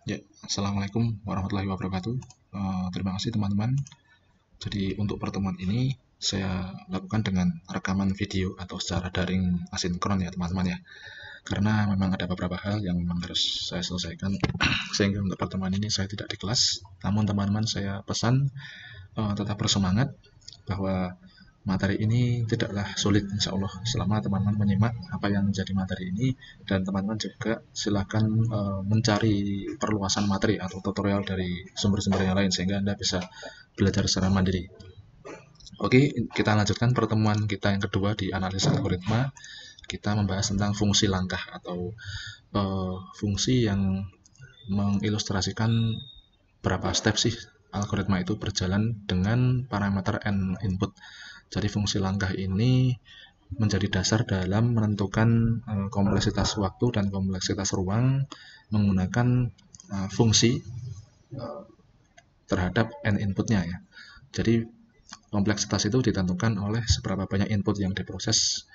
Ya, Assalamualaikum warahmatullahi wabarakatuh. Terima kasih teman-teman. Jadi untuk pertemuan ini saya lakukan dengan rekaman video atau secara daring asinkron ya teman-teman ya. Karena memang ada beberapa hal yang memang harus saya selesaikan sehingga untuk pertemuan ini saya tidak di kelas. Namun teman-teman saya pesan tetap bersemangat bahwa materi ini tidaklah sulit insya Allah selama teman-teman menyimak apa yang menjadi materi ini, dan teman-teman juga silakan mencari perluasan materi atau tutorial dari sumber-sumber yang lain sehingga Anda bisa belajar secara mandiri. Oke, kita lanjutkan pertemuan kita yang kedua di analisis algoritma. Kita membahas tentang fungsi langkah atau fungsi yang mengilustrasikan berapa step sih algoritma itu berjalan dengan parameter n input. Jadi fungsi langkah ini menjadi dasar dalam menentukan kompleksitas waktu dan kompleksitas ruang menggunakan fungsi terhadap n inputnya ya. Jadi kompleksitas itu ditentukan oleh seberapa banyak input yang diproses,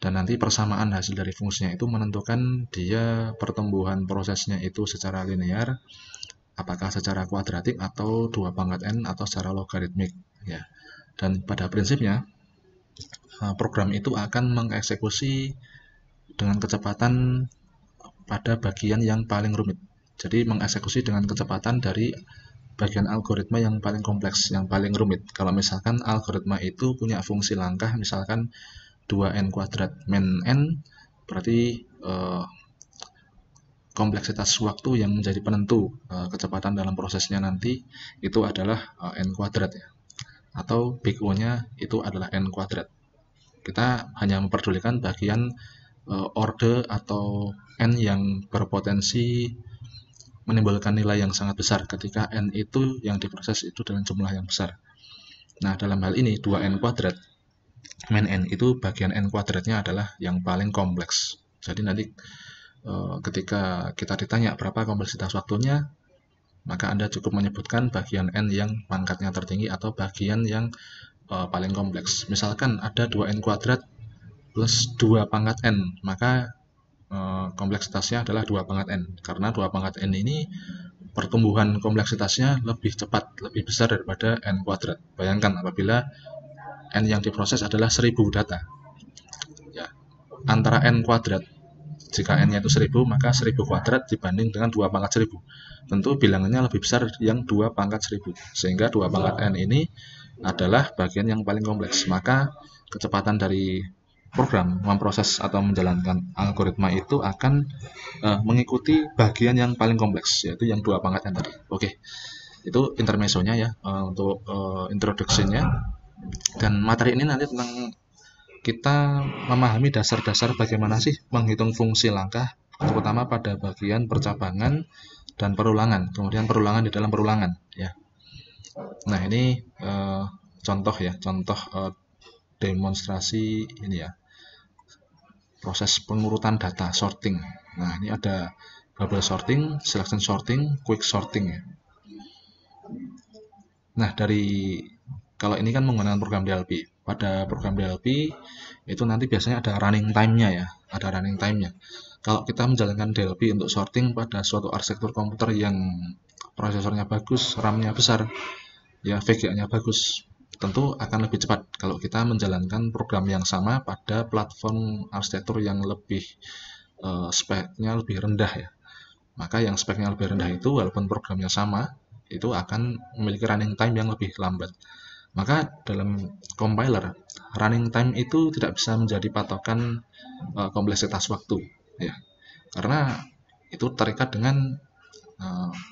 dan nanti persamaan hasil dari fungsinya itu menentukan dia pertumbuhan prosesnya itu secara linear, apakah secara kuadratik atau 2 pangkat n atau secara logaritmik ya. Dan pada prinsipnya program itu akan mengeksekusi dengan kecepatan pada bagian yang paling rumit. Jadi mengeksekusi dengan kecepatan dari bagian algoritma yang paling kompleks, yang paling rumit. Kalau misalkan algoritma itu punya fungsi langkah misalkan 2n kuadrat min n, berarti kompleksitas waktu yang menjadi penentu kecepatan dalam prosesnya nanti itu adalah n kuadrat ya, atau big O-nya itu adalah n kuadrat. Kita hanya memperdulikan bagian orde atau n yang berpotensi menimbulkan nilai yang sangat besar ketika n itu yang diproses itu dengan jumlah yang besar. Nah, dalam hal ini 2n kuadrat min n itu bagian n kuadratnya adalah yang paling kompleks. Jadi nanti ketika kita ditanya berapa kompleksitas waktunya, maka Anda cukup menyebutkan bagian n yang pangkatnya tertinggi atau bagian yang paling kompleks. Misalkan ada 2n kuadrat plus 2 pangkat n, maka kompleksitasnya adalah 2 pangkat n. Karena 2 pangkat n ini pertumbuhan kompleksitasnya lebih cepat, lebih besar daripada n kuadrat. Bayangkan apabila n yang diproses adalah 1000 data. Ya, antara n kuadrat, jika n-nya itu 1000, maka 1000 kuadrat dibanding dengan 2 pangkat 1000. Tentu bilangannya lebih besar yang 2 pangkat 1000. Sehingga 2 pangkat n ini adalah bagian yang paling kompleks. Maka kecepatan dari program memproses atau menjalankan algoritma itu akan mengikuti bagian yang paling kompleks, yaitu yang 2 pangkat n tadi. Oke, itu intermezzonya ya, untuk introduksinya. Dan materi ini nanti tentang kita memahami dasar-dasar bagaimana sih menghitung fungsi langkah, terutama pada bagian percabangan dan perulangan, kemudian perulangan di dalam perulangan ya. Nah, ini contoh ya, contoh demonstrasi ini ya, proses pengurutan data sorting. Nah, ini ada bubble sorting, selection sorting, quick sorting ya. Nah, kalau ini kan menggunakan program DLP. Pada program DLP itu nanti biasanya ada running time-nya ya, ada running time-nya. Kalau kita menjalankan DLP untuk sorting pada suatu arsitektur komputer yang prosesornya bagus, RAM-nya besar, ya VGA-nya bagus, tentu akan lebih cepat kalau kita menjalankan program yang sama pada platform arsitektur yang lebih speknya lebih rendah ya. Maka yang speknya lebih rendah itu walaupun programnya sama, itu akan memiliki running time yang lebih lambat. Maka dalam compiler, running time itu tidak bisa menjadi patokan kompleksitas waktu ya. Karena itu terikat dengan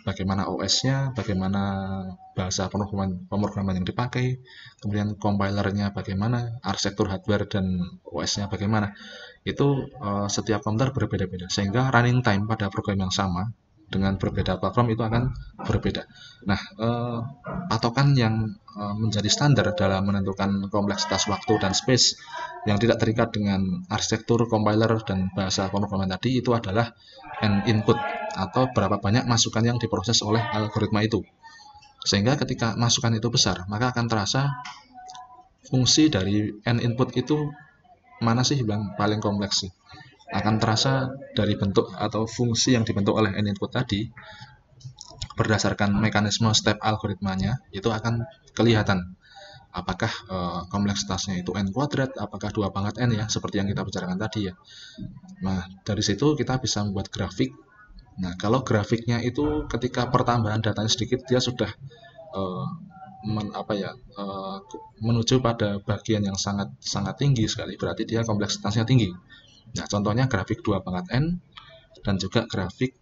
bagaimana OS-nya, bagaimana bahasa pemrograman yang dipakai, kemudian compilernya bagaimana, arsitektur hardware dan OS-nya bagaimana. Itu setiap komputer berbeda-beda, sehingga running time pada program yang sama dengan berbeda platform itu akan berbeda. Nah, patokan yang menjadi standar dalam menentukan kompleksitas waktu dan space yang tidak terikat dengan arsitektur, compiler, dan bahasa pemrograman tadi itu adalah n input atau berapa banyak masukan yang diproses oleh algoritma itu. Sehingga ketika masukan itu besar, maka akan terasa fungsi dari n input itu mana sih yang paling kompleks sih. Akan terasa dari bentuk atau fungsi yang dibentuk oleh n input tadi berdasarkan mekanisme step algoritmanya itu akan kelihatan apakah kompleksitasnya itu n kuadrat, apakah 2 pangkat n ya, seperti yang kita bicarakan tadi ya. Nah, dari situ kita bisa membuat grafik. Nah, kalau grafiknya itu ketika pertambahan datanya sedikit, dia sudah menuju pada bagian yang sangat tinggi sekali, berarti dia kompleksitasnya tinggi. Nah, contohnya grafik 2 pangkat n dan juga grafik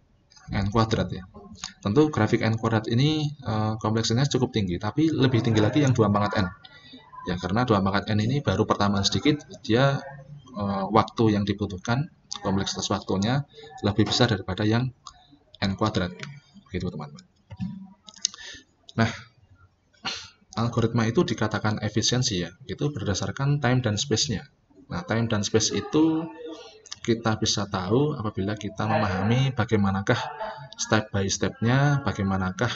n kuadrat ya. Tentu grafik n kuadrat ini kompleksitasnya cukup tinggi, tapi lebih tinggi lagi yang 2 pangkat n. Ya, karena 2 pangkat n ini baru pertambahan sedikit, dia waktu yang dibutuhkan, kompleksitas waktunya lebih besar daripada yang n kuadrat. Begitu teman-teman. Nah, algoritma itu dikatakan efisiensi ya, itu berdasarkan time dan space-nya. Nah, time dan space itu kita bisa tahu apabila kita memahami bagaimanakah step by step-nya, bagaimanakah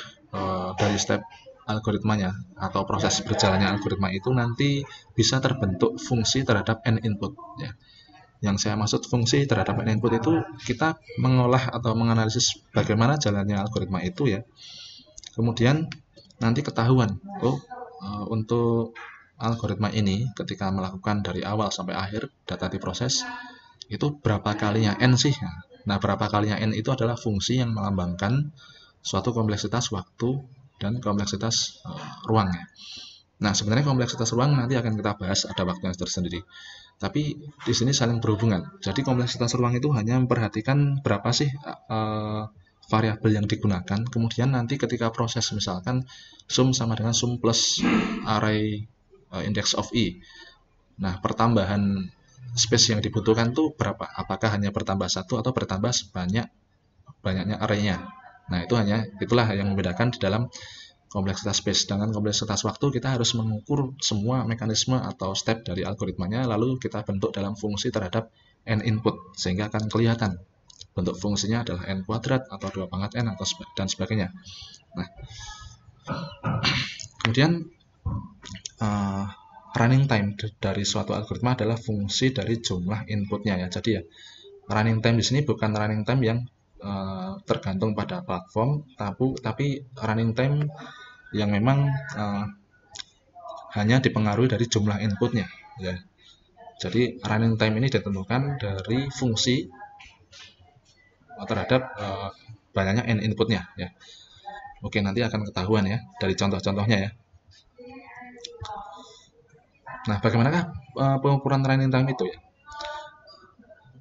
dari step algoritmanya atau proses berjalannya algoritma itu nanti bisa terbentuk fungsi terhadap n input ya. Yang saya maksud fungsi terhadap n input itu kita mengolah atau menganalisis bagaimana jalannya algoritma itu ya. Kemudian nanti ketahuan, untuk algoritma ini ketika melakukan dari awal sampai akhir data diproses itu berapa kalinya n sih. Nah, berapa kalinya n itu adalah fungsi yang melambangkan suatu kompleksitas waktu dan kompleksitas ruang ya. Nah, sebenarnya kompleksitas ruang nanti akan kita bahas, ada waktunya tersendiri. Tapi di sini saling berhubungan. Jadi kompleksitas ruang itu hanya memperhatikan berapa sih variabel yang digunakan, kemudian nanti ketika proses misalkan sum sama dengan sum plus array index of i. Nah, pertambahan space yang dibutuhkan tuh berapa? Apakah hanya bertambah 1 atau bertambah banyaknya array-nya? Nah, itulah yang membedakan di dalam kompleksitas space. Dengan kompleksitas waktu kita harus mengukur semua mekanisme atau step dari algoritmanya, lalu kita bentuk dalam fungsi terhadap n input, sehingga akan kelihatan bentuk fungsinya adalah n kuadrat atau 2 pangkat n atau dan sebagainya. Nah, kemudian running time dari suatu algoritma adalah fungsi dari jumlah inputnya ya. Jadi ya, running time di sini bukan running time yang tergantung pada platform, tapi running time yang memang hanya dipengaruhi dari jumlah inputnya ya. Jadi running time ini ditentukan dari fungsi terhadap banyaknya n inputnya ya. Oke, nanti akan ketahuan ya dari contoh-contohnya ya. Nah, bagaimanakah pengukuran running time itu ya?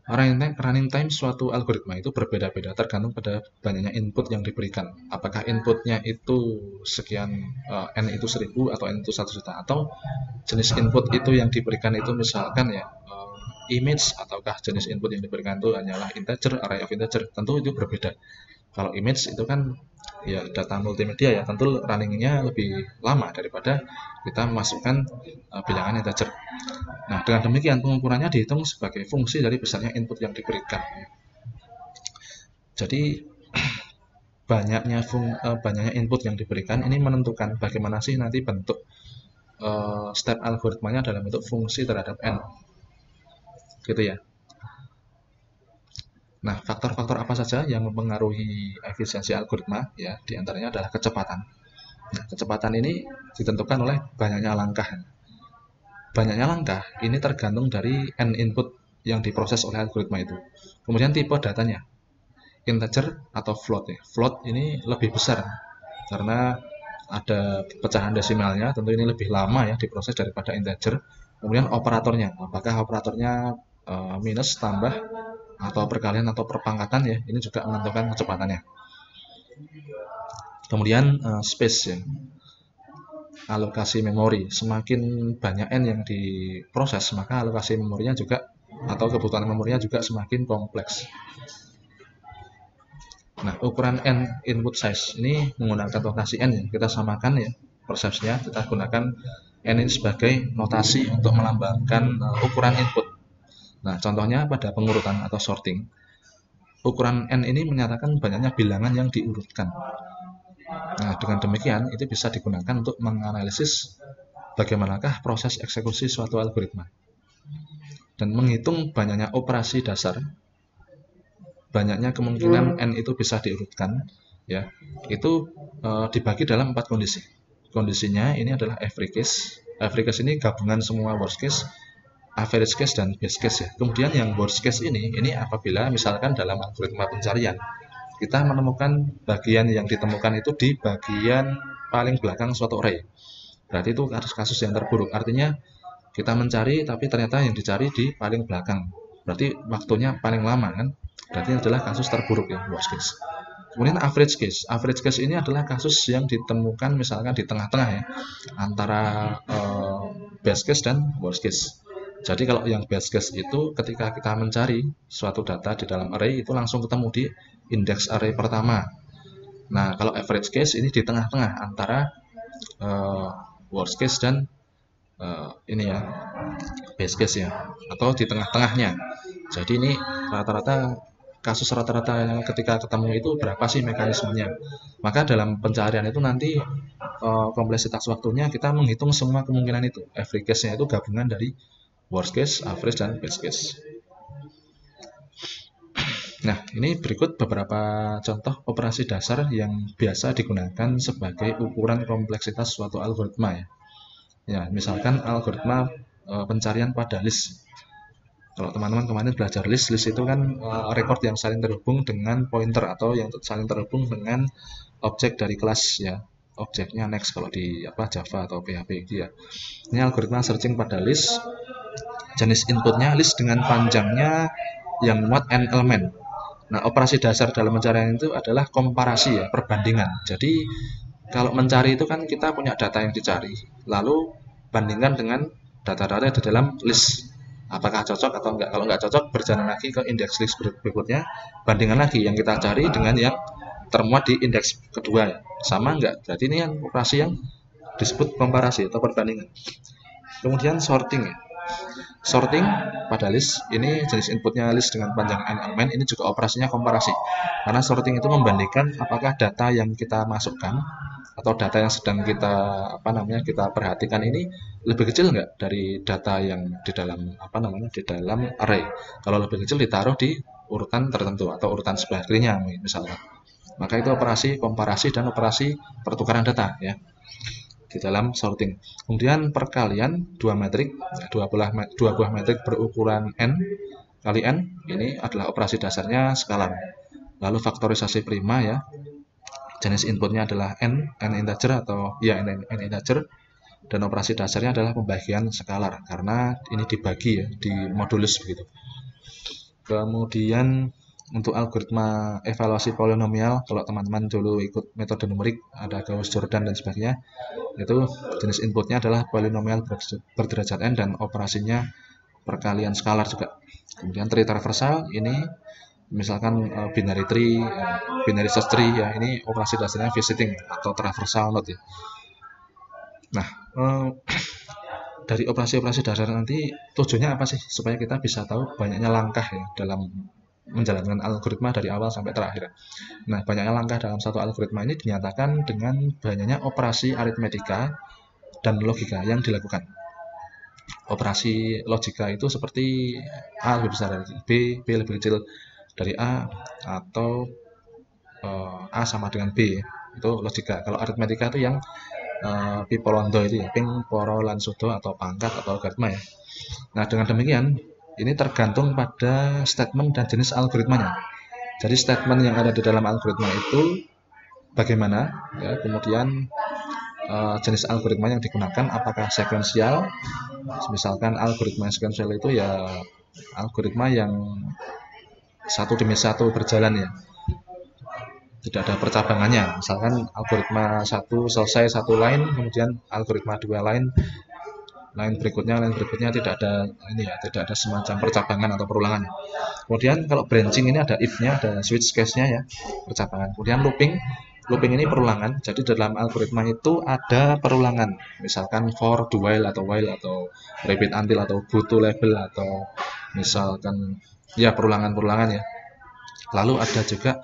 Running time suatu algoritma itu berbeda-beda tergantung pada banyaknya input yang diberikan. Apakah inputnya itu sekian, n itu 1000 atau n itu 1 juta, atau jenis input itu yang diberikan itu misalkan ya image, ataukah jenis input yang diberikan itu hanyalah integer, array of integer. Tentu itu berbeda. Kalau image itu kan ya data multimedia ya, tentu runningnya lebih lama daripada kita memasukkan bilangan integer. Nah, dengan demikian pengukurannya dihitung sebagai fungsi dari besarnya input yang diberikan. Jadi banyaknya input yang diberikan ini menentukan bagaimana sih nanti bentuk step algoritmanya dalam bentuk fungsi terhadap n, gitu ya. Nah, faktor-faktor apa saja yang mempengaruhi efisiensi algoritma ya? Diantaranya adalah kecepatan. Nah, kecepatan ini ditentukan oleh banyaknya langkah. Banyaknya langkah ini tergantung dari n input yang diproses oleh algoritma itu. Kemudian tipe datanya, integer atau float ya. Float ini lebih besar karena ada pecahan desimalnya, tentu ini lebih lama ya diproses daripada integer. Kemudian operatornya, apakah operatornya minus, tambah, atau perkalian atau perpangkatan ya, ini juga menentukan kecepatannya. Kemudian space ya, alokasi memori. Semakin banyak n yang diproses, maka alokasi memorinya juga atau kebutuhan memorinya juga semakin kompleks. Nah, ukuran n input size ini menggunakan notasi n yang kita samakan ya, persepsinya kita gunakan n ini sebagai notasi untuk melambangkan ukuran input. Nah, contohnya pada pengurutan atau sorting, ukuran n ini menyatakan banyaknya bilangan yang diurutkan. Nah, dengan demikian itu bisa digunakan untuk menganalisis bagaimanakah proses eksekusi suatu algoritma dan menghitung banyaknya operasi dasar, banyaknya kemungkinan n itu bisa diurutkan, ya, itu dibagi dalam 4 kondisi. Kondisinya ini adalah every case. Every case ini gabungan semua worst case, average case, dan best case ya. Kemudian yang worst case ini apabila misalkan dalam algoritma pencarian kita menemukan bagian yang ditemukan itu di bagian paling belakang suatu array. Berarti itu kasus yang terburuk. Artinya kita mencari tapi ternyata yang dicari di paling belakang. Berarti waktunya paling lama kan? Berarti adalah kasus terburuk ya, worst case. Kemudian average case. Average case ini adalah kasus yang ditemukan misalkan di tengah-tengah ya, antara best case dan worst case. Jadi kalau yang best case itu ketika kita mencari suatu data di dalam array itu langsung ketemu di indeks array pertama. Nah, kalau average case ini di tengah-tengah antara worst case dan ini ya, best case ya, atau di tengah-tengahnya. Jadi ini rata-rata kasus rata-rata yang ketika ketemu itu berapa sih mekanismenya. Maka dalam pencarian itu nanti kompleksitas waktunya kita menghitung semua kemungkinan itu. Every case-nya itu gabungan dari worst case, average, dan best case. Nah, ini berikut beberapa contoh operasi dasar yang biasa digunakan sebagai ukuran kompleksitas suatu algoritma ya. Ya, misalkan algoritma pencarian pada list. Kalau teman-teman kemarin belajar list itu kan record yang saling terhubung dengan pointer atau yang saling terhubung dengan objek dari kelas ya. Objeknya next kalau di Java atau PHP gitu ya. Ini algoritma searching pada list. Jenis inputnya list dengan panjangnya yang muat n elemen. Nah, operasi dasar dalam pencarian itu adalah komparasi ya, perbandingan. Jadi kalau mencari itu kan kita punya data yang dicari, lalu bandingkan dengan data-data di dalam list. Apakah cocok atau enggak? Kalau enggak cocok, berjalan lagi ke indeks list berikutnya, bandingkan lagi yang kita cari dengan yang termuat di indeks kedua. Sama enggak? Berarti ini yang operasi yang disebut komparasi atau perbandingan. Kemudian sorting ya. Sorting pada list, ini jenis inputnya list dengan panjang n elemen, ini juga operasinya komparasi. Karena sorting itu membandingkan apakah data yang kita masukkan atau data yang sedang kita kita perhatikan ini lebih kecil enggak dari data yang di dalam di dalam array. Kalau lebih kecil ditaruh di urutan tertentu atau urutan sebelah kirinya misalnya. Maka itu operasi komparasi dan operasi pertukaran data ya di dalam sorting. Kemudian perkalian dua buah metrik berukuran n kali n, ini adalah operasi dasarnya skalar. Lalu faktorisasi prima ya. Jenis inputnya adalah n integer atau ya n integer, dan operasi dasarnya adalah pembagian skalar karena ini dibagi ya di modulus begitu. Kemudian untuk algoritma evaluasi polinomial, kalau teman-teman dulu ikut metode numerik ada Gauss-Jordan dan sebagainya, itu jenis inputnya adalah polinomial berderajat n dan operasinya perkalian skalar juga. Kemudian tree traversal ini misalkan binary tree, binary search tree ya, ini operasi dasarnya visiting atau traversal node ya. Nah, dari operasi-operasi dasar nanti tujuannya apa sih? Supaya kita bisa tahu banyaknya langkah ya dalam menjalankan algoritma dari awal sampai terakhir. Nah, banyaknya langkah dalam satu algoritma ini dinyatakan dengan banyaknya operasi aritmetika dan logika yang dilakukan. Operasi logika itu seperti A lebih besar dari B lebih kecil dari A, atau A sama dengan B, itu logika. Kalau aritmetika itu yang pipolondo itu ya, ping, poro, lan, sudo, atau pangkat atau algoritma ya. Nah, dengan demikian ini tergantung pada statement dan jenis algoritmanya. Jadi statement yang ada di dalam algoritma itu bagaimana ya, kemudian jenis algoritma yang digunakan apakah sekuensial, misalkan algoritma sekuensial itu ya algoritma yang satu demi satu berjalan ya, tidak ada percabangannya. Misalkan algoritma satu selesai satu line, kemudian algoritma dua line berikutnya tidak ada tidak ada semacam percabangan atau perulangan. Kemudian kalau branching ini ada if-nya, ada switch case-nya ya, percabangan. Kemudian looping ini perulangan. Jadi dalam algoritma itu ada perulangan. Misalkan for, do while atau repeat until atau go to label atau misalkan ya perulangan ya. Lalu ada juga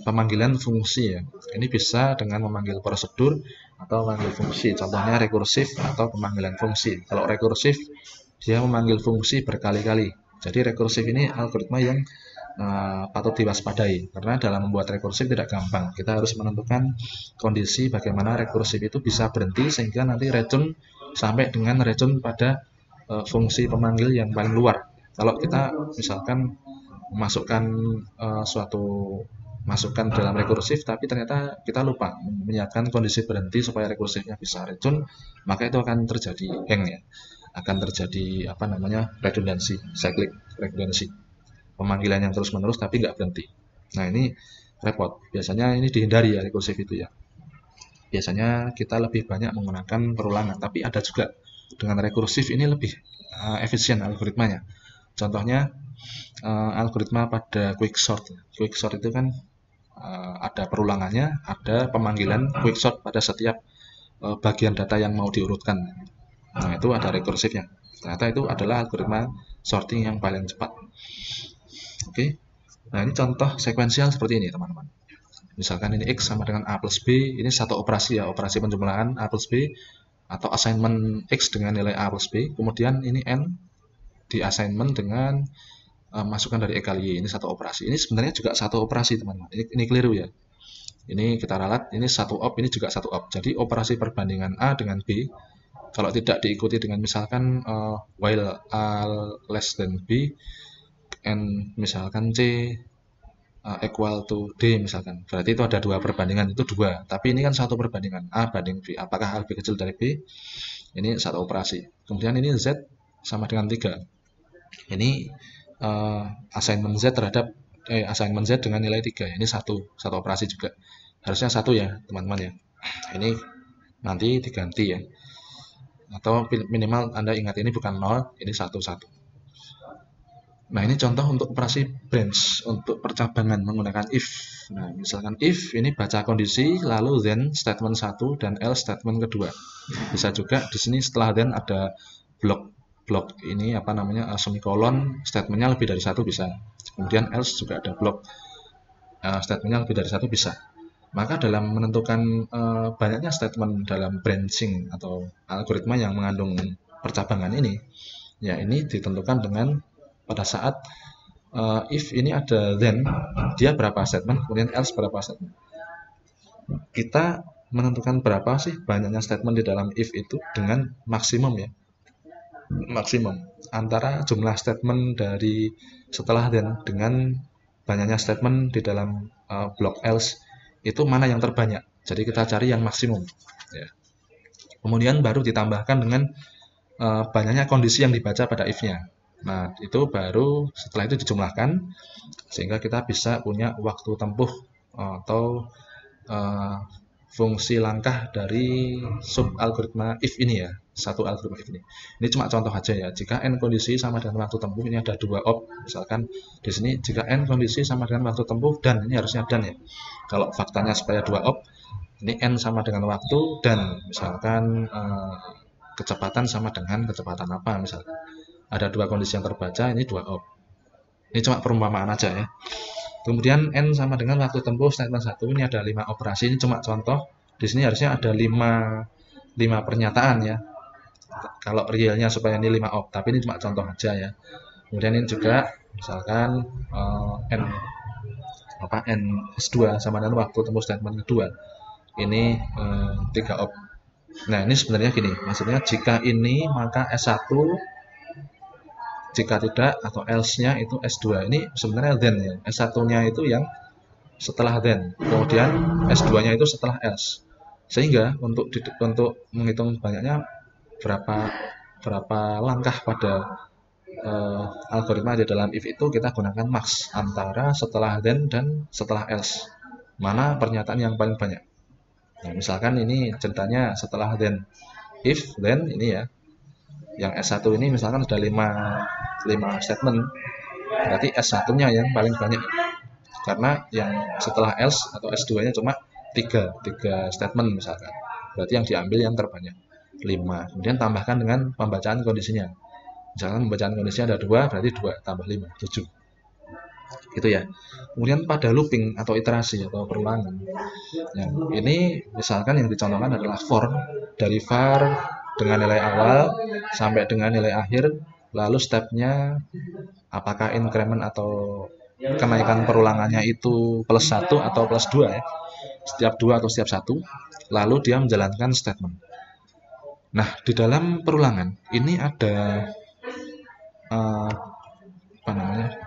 pemanggilan fungsi ya. Ini bisa dengan memanggil prosedur atau memanggil fungsi. Contohnya rekursif atau pemanggilan fungsi. Kalau rekursif dia memanggil fungsi berkali-kali. Jadi rekursif ini algoritma yang patut diwaspadai, karena dalam membuat rekursif tidak gampang. Kita harus menentukan kondisi bagaimana rekursif itu bisa berhenti sehingga nanti racun sampai dengan racun pada fungsi pemanggil yang paling luar. Kalau kita misalkan memasukkan suatu masukan dalam rekursif tapi ternyata kita lupa menyiapkan kondisi berhenti supaya rekursifnya bisa racun, maka itu akan terjadi hang ya, akan terjadi redundansi, cyclic redundancy, pemanggilan yang terus menerus tapi nggak berhenti. Nah ini repot, biasanya ini dihindari ya rekursif itu ya. Biasanya kita lebih banyak menggunakan perulangan, tapi ada juga dengan rekursif ini lebih efisien algoritmanya. Contohnya algoritma pada quicksort. Quicksort itu kan ada perulangannya, ada pemanggilan quicksort pada setiap bagian data yang mau diurutkan. Nah itu ada rekursifnya. Ternyata itu adalah algoritma sorting yang paling cepat. Oke, nah ini contoh sekuensial seperti ini teman-teman. Misalkan ini X sama dengan A plus B, ini satu operasi ya, operasi penjumlahan A plus B, atau assignment X dengan nilai A plus B, kemudian ini N di assignment dengan masukan dari E kali Y, ini satu operasi. Ini sebenarnya juga satu operasi teman-teman, ini keliru ya. Ini kita ralat, ini satu op, ini juga satu op. Jadi operasi perbandingan A dengan B, kalau tidak diikuti dengan misalkan while A less than B, N misalkan C equal to D misalkan, berarti itu ada dua perbandingan, itu dua, tapi ini kan satu perbandingan A banding B, apakah A lebih kecil dari B, ini satu operasi. Kemudian ini Z sama dengan 3, ini assignment Z terhadap assignment Z dengan nilai 3, ini satu operasi juga, harusnya satu ya teman-teman ya, ini nanti diganti ya, atau minimal Anda ingat ini bukan 0, ini 1. Nah ini contoh untuk operasi branch, untuk percabangan menggunakan if. Nah misalkan if ini baca kondisi, lalu then statement 1 dan else statement kedua. Bisa juga di sini setelah then ada blok ini semikolon, statementnya lebih dari 1 bisa. Kemudian else juga ada blok statementnya lebih dari 1 bisa. Maka dalam menentukan banyaknya statement dalam branching atau algoritma yang mengandung percabangan ini, ya ini ditentukan dengan pada saat if ini ada then, dia berapa statement, kemudian else berapa statement. Kita menentukan berapa sih banyaknya statement di dalam if itu dengan maksimum ya. Maksimum antara jumlah statement dari setelah then dengan banyaknya statement di dalam blok else, itu mana yang terbanyak. Jadi kita cari yang maksimum ya. Kemudian baru ditambahkan dengan banyaknya kondisi yang dibaca pada if-nya. Nah, itu baru setelah itu dijumlahkan sehingga kita bisa punya waktu tempuh atau fungsi langkah dari sub algoritma if ini ya, satu algoritma if ini. Ini cuma contoh aja ya. Jika n kondisi sama dengan waktu tempuh, ini ada 2 op. Misalkan di sini jika n kondisi sama dengan waktu tempuh dan, ini harusnya dan ya. Kalau faktanya supaya 2 op, ini n sama dengan waktu dan misalkan kecepatan sama dengan kecepatan apa misalkan. Ada 2 kondisi yang terbaca, ini 2 op. Ini cuma perumpamaan aja ya. Kemudian n sama dengan waktu tempuh statement 1, ini ada 5 operasi, ini cuma contoh. Di sini harusnya ada 5 pernyataan ya. Kalau realnya supaya ini 5 op, tapi ini cuma contoh aja ya. Kemudian ini juga misalkan n S2 sama dengan waktu tempuh statement kedua. Ini 3 op. Nah, ini sebenarnya gini, maksudnya jika ini maka S1, jika tidak atau else-nya itu S2. Ini sebenarnya then ya. S1-nya itu yang setelah then. Kemudian S2-nya itu setelah else. Sehingga untuk menghitung banyaknya berapa langkah pada algoritma di dalam if itu kita gunakan max antara setelah then dan setelah else. Mana pernyataan yang paling banyak? Nah, misalkan ini ceritanya setelah then. If then ini ya. Yang S1 ini misalkan ada 5 statement, berarti S1-nya yang paling banyak. Karena yang setelah else atau S2-nya cuma 3 statement misalkan. Berarti yang diambil yang terbanyak 5. Kemudian tambahkan dengan pembacaan kondisinya. Misalkan pembacaan kondisinya ada 2, berarti 2 tambah 5, 7. Gitu ya. Kemudian pada looping atau iterasi atau perulangan. Ya, ini misalkan yang dicontohkan adalah for, dari var dengan nilai awal sampai dengan nilai akhir, lalu stepnya apakah increment atau kenaikan perulangannya itu plus 1 atau plus 2 ya, setiap 2 atau setiap 1, lalu dia menjalankan statement. Nah, di dalam perulangan ini ada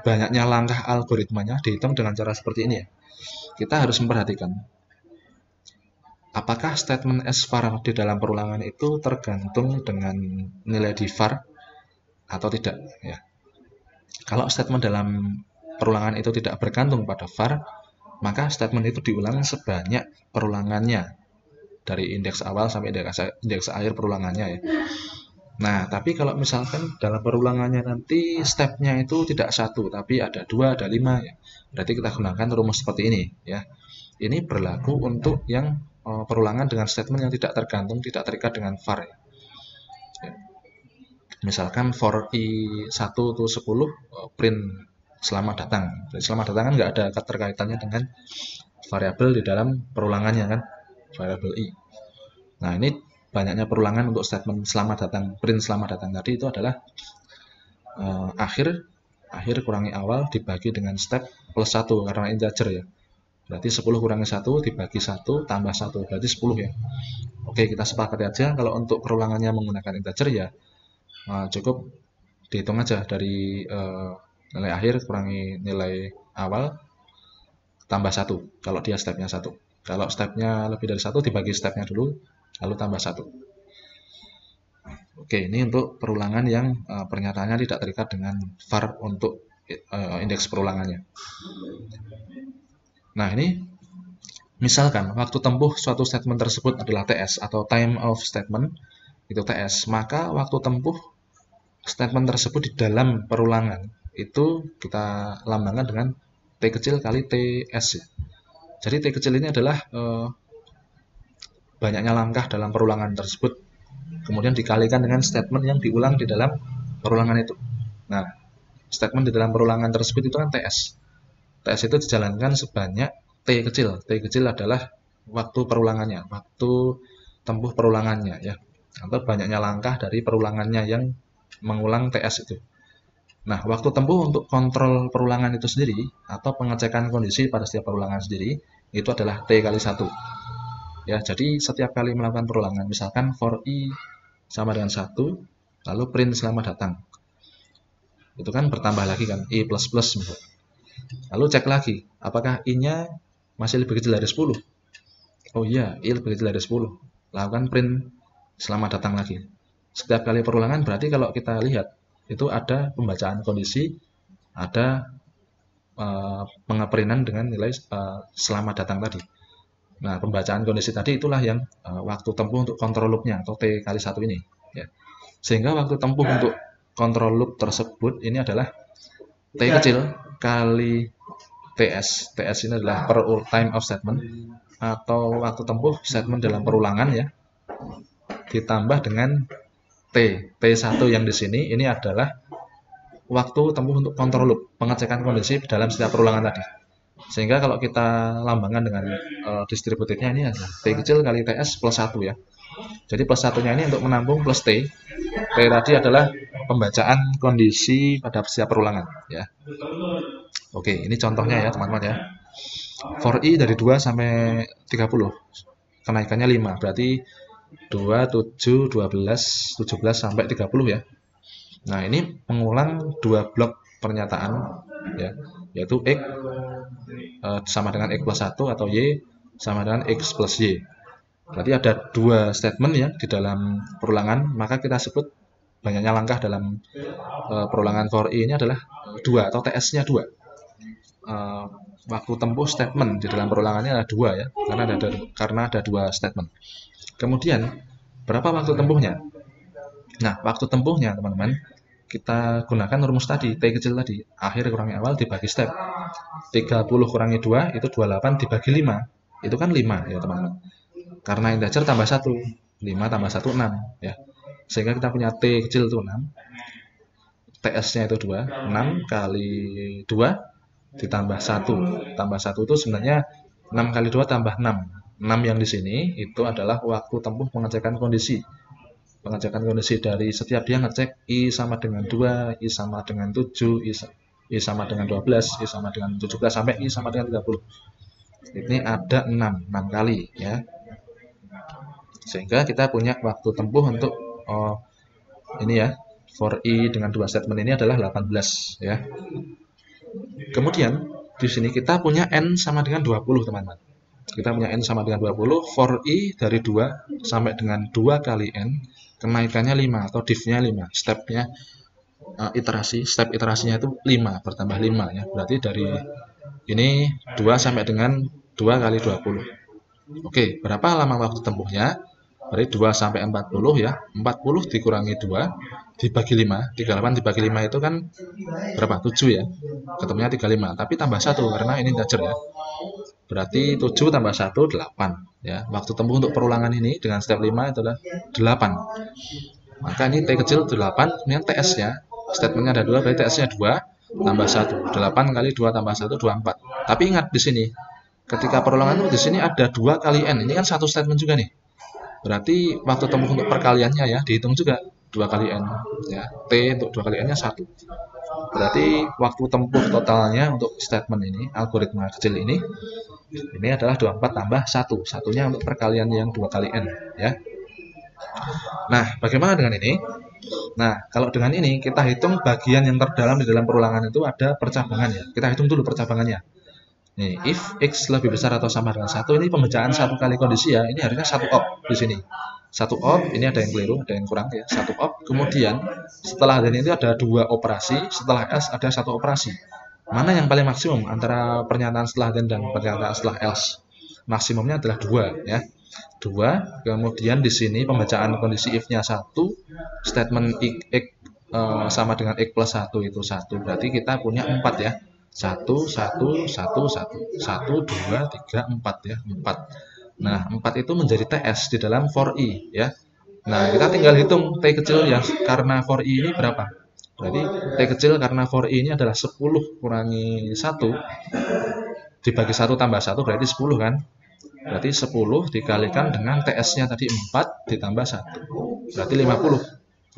banyaknya langkah algoritmanya dihitung dengan cara seperti ini ya. Kita harus memperhatikan apakah statement var di dalam perulangan itu tergantung dengan nilai di var atau tidak ya. Kalau statement dalam perulangan itu tidak bergantung pada var, maka statement itu diulang sebanyak perulangannya dari indeks awal sampai indeks akhir perulangannya ya. Nah, tapi kalau misalkan dalam perulangannya nanti stepnya itu tidak 1, tapi ada 2, ada 5 ya. Berarti kita gunakan rumus seperti ini ya. Ini berlaku untuk yang perulangan dengan statement yang tidak tergantung, tidak terikat dengan var ya. Misalkan for i1 to 10 print selamat datang. Jadi selamat datang kan nggak ada keterkaitannya dengan variabel di dalam perulangannya kan, variabel i. Nah, ini banyaknya perulangan untuk statement selamat datang, print selamat datang tadi itu adalah akhir kurangi awal dibagi dengan step plus 1 karena integer ya. Berarti 10 kurangi 1 dibagi 1 tambah 1, berarti 10 ya. Oke, kita sepakati aja kalau untuk perulangannya menggunakan integer ya cukup dihitung aja dari nilai akhir kurangi nilai awal tambah 1 kalau dia stepnya 1. Kalau stepnya lebih dari 1 dibagi stepnya dulu lalu tambah 1. Oke, ini untuk perulangan yang pernyataannya tidak terikat dengan var untuk indeks perulangannya. Nah, ini misalkan waktu tempuh suatu statement tersebut adalah TS atau time of statement, itu TS, maka waktu tempuh statement tersebut di dalam perulangan itu kita lambangkan dengan T kecil kali TS ya. Jadi T kecil ini adalah banyaknya langkah dalam perulangan tersebut, kemudian dikalikan dengan statement yang diulang di dalam perulangan itu. Nah, statement di dalam perulangan tersebut itu kan TS. TS itu dijalankan sebanyak T kecil. T kecil adalah waktu perulangannya, waktu tempuh perulangannya ya, atau banyaknya langkah dari perulangannya yang mengulang TS itu. Nah, waktu tempuh untuk kontrol perulangan itu sendiri atau pengecekan kondisi pada setiap perulangan sendiri itu adalah T kali 1. Ya, jadi setiap kali melakukan perulangan, misalkan for i sama dengan 1, lalu print selamat datang. Itu kan bertambah lagi kan, i plus plus misalnya. Lalu cek lagi, apakah i-nya masih lebih kecil dari 10? Oh iya, i lebih kecil dari 10. Lakukan print selamat datang lagi. Setiap kali perulangan berarti kalau kita lihat itu ada pembacaan kondisi, ada pengeprintan dengan nilai selamat datang tadi. Nah, pembacaan kondisi tadi itulah yang waktu tempuh untuk control loop-nya atau T kali 1 ini ya. Sehingga waktu tempuh untuk control loop tersebut ini adalah T kecil kali TS. TS ini adalah per time of statement atau waktu tempuh statement dalam perulangan ya, ditambah dengan T1 yang di sini ini adalah waktu tempuh untuk control loop, pengecekan kondisi dalam setiap perulangan tadi. Sehingga kalau kita lambangkan dengan distributifnya ini adalah T kecil kali TS plus 1 ya. Jadi plus 1-nya ini untuk menampung plus T. T tadi adalah pembacaan kondisi pada setiap perulangan ya. Oke, ini contohnya ya teman-teman ya. For i dari 2 sampai 30, kenaikannya 5, berarti 2, 7, 12, 17 sampai 30 ya. Nah, ini mengulang 2 blok pernyataan ya, yaitu X sama dengan X plus 1 atau Y sama dengan X plus Y. Berarti ada 2 statement ya di dalam perulangan, maka kita sebut banyaknya langkah dalam perulangan for i ini adalah 2 atau TS-nya 2. Waktu tempuh statement di dalam perulangannya ada 2 ya, karena ada 2 statement. Kemudian, berapa waktu tempuhnya? Nah, waktu tempuhnya, teman-teman, kita gunakan rumus tadi, T kecil tadi, akhir kurangi awal dibagi step. 30 kurangi 2, itu 28 dibagi 5. Itu kan 5 ya, teman-teman. Karena integer tambah 1. 5 tambah 1, 6 ya. Sehingga kita punya T kecil itu 6. TS-nya itu 2. 6 kali 2 ditambah 1. Tambah 1 itu sebenarnya 6 kali 2 tambah 6. 6 yang di sini itu adalah waktu tempuh pengecekan kondisi. Pengecekan kondisi dari setiap dia ngecek i sama dengan 2, i sama dengan 7, I sama dengan 12, I sama dengan 17, sampai I sama dengan 30. Ini ada 6 kali ya. Sehingga kita punya waktu tempuh untuk ini ya, for I dengan 2 statement ini adalah 18 ya. Kemudian di sini kita punya N sama dengan 20 teman-teman. Kita punya N sama dengan 20, for I dari 2 sampai dengan 2 kali N, kenaikannya 5 atau div-nya 5, stepnya step iterasinya itu 5 bertambah 5 ya. Berarti dari ini 2 sampai dengan 2 kali 20. Oke, berapa lama waktu tempuhnya? Berarti 2 sampai 40 ya. 40 dikurangi 2 dibagi 5. 38 dibagi 5 itu kan berapa? 7 ya. Ketemunya 35, tapi tambah 1 karena ini integer ya. Berarti 7 tambah 1, 8 ya. Waktu tempuh untuk perulangan ini dengan step 5 adalah 8. Maka ini T kecil 8, kemudian TS-nya, statementnya ada 2, berarti TS-nya 2 tambah 1. 8 kali 2 tambah 1, 24. Tapi ingat di sini, ketika perulangan itu di sini ada 2 kali N. Ini kan satu statement juga nih. Berarti waktu tempuh untuk perkaliannya ya, dihitung juga 2 kali N. Ya. T untuk 2 kali N-nya 1. Berarti waktu tempuh totalnya untuk statement ini, algoritma kecil ini adalah 24 tambah 1. Satunya untuk perkalian yang 2 kali N. Ya. Nah, bagaimana dengan ini? Nah, kalau dengan ini kita hitung bagian yang terdalam di dalam perulangan itu ada percabangan ya. Kita hitung dulu percabangannya. Nih, if X lebih besar atau sama dengan 1, ini pembacaan 1 kali kondisi ya. Ini harusnya 1 op di sini. 1 op, ini ada yang keliru, ada yang kurang ya. 1 op, kemudian setelah dan itu ada 2 operasi, setelah else ada 1 operasi. Mana yang paling maksimum antara pernyataan setelah dan pernyataan setelah else? Maksimumnya adalah 2 ya. 2, kemudian di sini pembacaan kondisi if-nya 1, statement X sama dengan X plus 1 itu 1, berarti kita punya 4 ya. 1, 1, 1, 1, 1, 2, 3, 4 ya, 4. Nah, 4 itu menjadi TS di dalam for I ya. Nah, kita tinggal hitung T kecil ya, karena for I ini berapa? Berarti T kecil karena for I ini adalah 10 kurangi 1, dibagi 1 tambah 1 berarti 10 kan? Berarti 10 dikalikan dengan TS-nya tadi 4 ditambah 1. Berarti 50.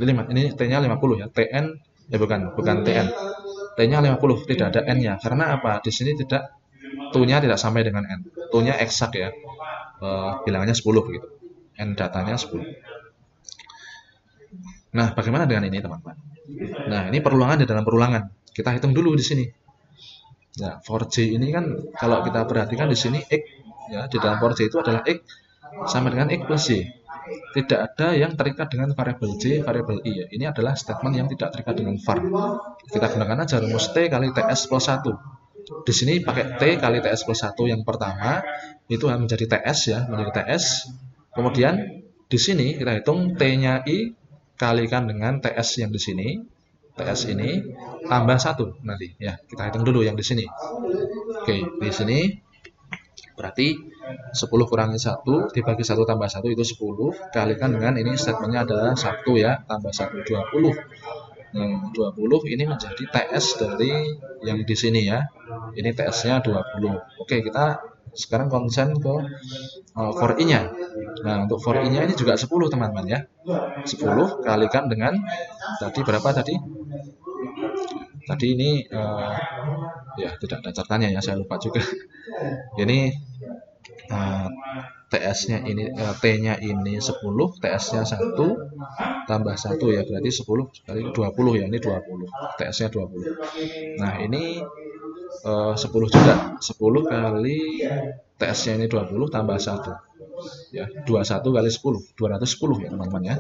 Ini T-nya 50 ya. TN bukan TN. T-nya 50, tidak ada N-nya. Karena apa? Di sini tidak Tu-nya tidak sampai dengan N. Tu-nya eksak ya. Bilangannya 10 begitu. N datanya 10. Nah, bagaimana dengan ini, teman-teman? Nah, ini perulangan di dalam perulangan. Kita hitung dulu di sini. Nah, for J ini kan kalau kita perhatikan di sini X ya, di dalam for J itu adalah X sama dengan X plus Y. Tidak ada yang terikat dengan variabel J, variabel I ya. Ini adalah statement yang tidak terikat dengan var. Kita gunakan aja rumus T kali TS plus 1. Di sini pakai T kali TS plus 1 yang pertama, itu menjadi TS ya, menjadi TS. Kemudian di sini kita hitung T-nya I kalikan dengan TS yang di sini. TS ini tambah 1 nanti ya. Kita hitung dulu yang di sini. Oke, di sini berarti 10 kurangi 1 dibagi 1 tambah 1 itu 10, kalikan dengan ini statementnya adalah 1 ya, tambah 1 20. Nah, 20 ini menjadi TS dari yang di sini ya. Ini TS-nya 20. Oke, kita sekarang konsen ke for I-nya. Nah, untuk for I-nya ini juga 10 teman-teman ya. 10 kalikan dengan tadi berapa tadi? Tadi ini ya tidak ada catatannya ya, saya lupa juga. Ini TS-nya ini T-nya ini 10, TS-nya 1 tambah 1 ya, berarti 10 kali 20 ya, ini 20. TS-nya 20. Nah, ini 10 juga. 10 kali TS-nya ini 20 tambah 1. Ya, 21 kali 10, 210 ya, teman-teman ya.